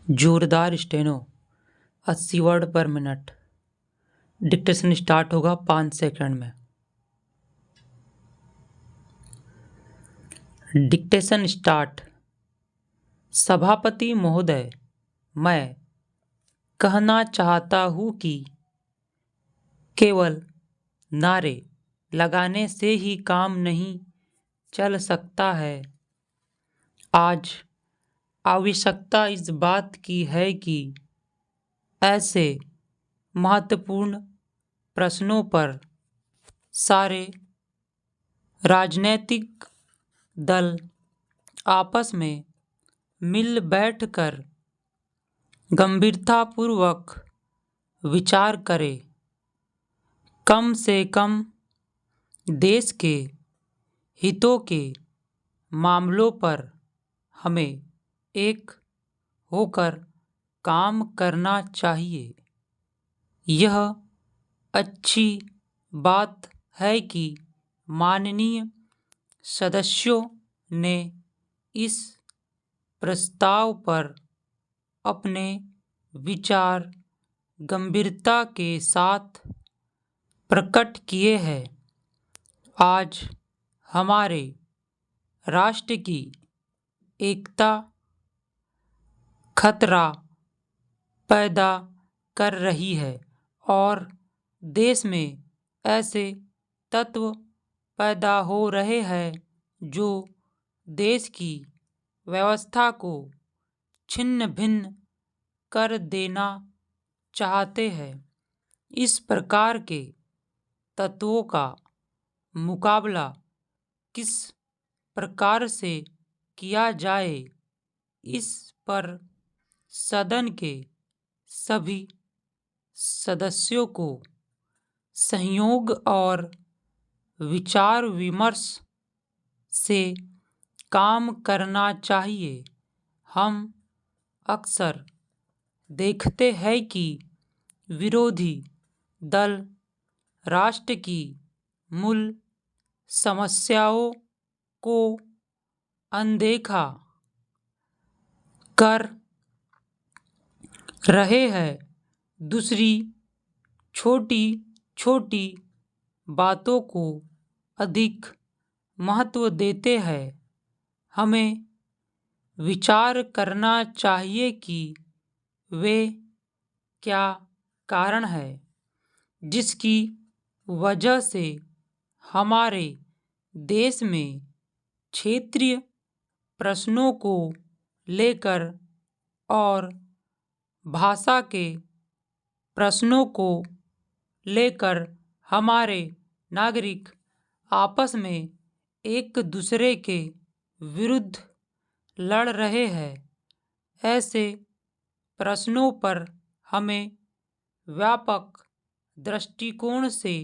जोरदार steno 80 word पर minute. Dictation start होगा 5 सेकंड में। Dictation start. सभापति महोदय, मैं कहना चाहता हूँ कि केवल नारे लगाने से ही काम नहीं चल सकता है। आज आवश्यकता इस बात की है कि ऐसे महत्वपूर्ण प्रश्नों पर सारे राजनीतिक दल आपस में मिल बैठकर गंभीरतापूर्वक विचार करें। कम से कम देश के हितों के मामलों पर हमें एक होकर काम करना चाहिए। यह अच्छी बात है कि माननीय सदस्यों ने इस प्रस्ताव पर अपने विचार गंभीरता के साथ प्रकट किए हैं। आज हमारे राष्ट्र की एकता खतरा पैदा कर रही है और देश में ऐसे तत्व पैदा हो रहे हैं जो देश की व्यवस्था को छिन्न भिन्न कर देना चाहते हैं। इस प्रकार के तत्वों का मुकाबला किस प्रकार से किया जाए, इस पर सदन के सभी सदस्यों को सहयोग और विचार विमर्श से काम करना चाहिए। हम अक्सर देखते हैं कि विरोधी दल राष्ट्र की मूल समस्याओं को अनदेखा कर रहे हैं। दूसरी छोटी छोटी बातों को अधिक महत्व देते हैं। हमें विचार करना चाहिए कि वे क्या कारण है जिसकी वजह से हमारे देश में क्षेत्रीय प्रश्नों को लेकर और भाषा के प्रश्नों को लेकर हमारे नागरिक आपस में एक दूसरे के विरुद्ध लड़ रहे हैं। ऐसे प्रश्नों पर हमें व्यापक दृष्टिकोण से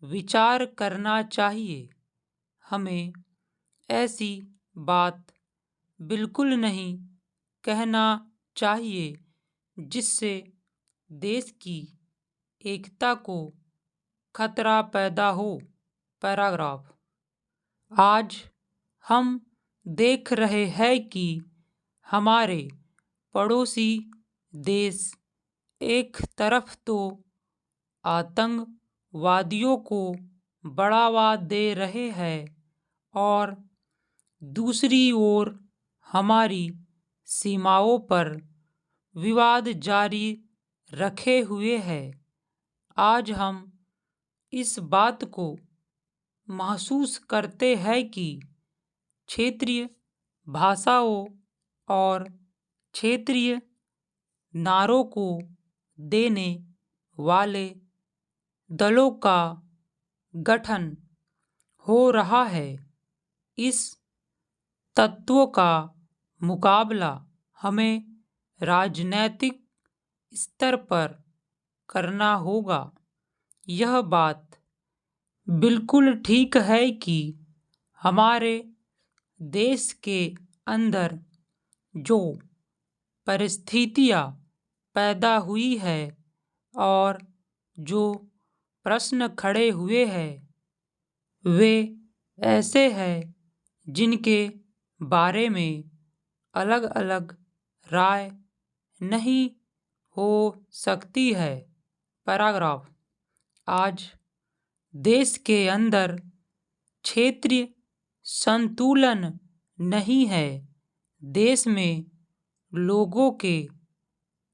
विचार करना चाहिए। हमें ऐसी बात बिल्कुल नहीं कहना चाहिए जिससे देश की एकता को खतरा पैदा हो। पैराग्राफ। आज हम देख रहे हैं कि हमारे पड़ोसी देश एक तरफ तो आतंकवादियों को बढ़ावा दे रहे हैं और दूसरी ओर हमारी सीमाओं पर विवाद जारी रखे हुए हैं। आज हम इस बात को महसूस करते हैं कि क्षेत्रीय भाषाओं और क्षेत्रीय नारों को देने वाले दलों का गठन हो रहा है। इस तत्वों का मुकाबला हमें राजनीतिक स्तर पर करना होगा। यह बात बिल्कुल ठीक है कि हमारे देश के अंदर जो परिस्थितियाँ पैदा हुई है और जो प्रश्न खड़े हुए हैं वे ऐसे हैं जिनके बारे में अलग अलग राय नहीं हो सकती है। पैराग्राफ। आज देश के अंदर क्षेत्रीय संतुलन नहीं है। देश में लोगों के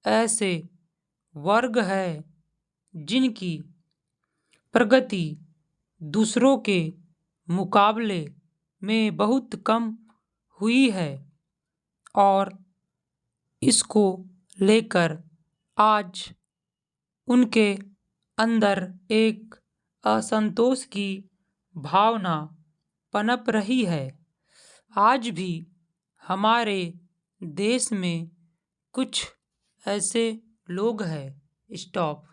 ऐसे वर्ग हैं जिनकी प्रगति दूसरों के मुकाबले में बहुत कम हुई है और इसको लेकर आज उनके अंदर एक असंतोष की भावना पनप रही है। आज भी हमारे देश में कुछ ऐसे लोग हैं। स्टॉप।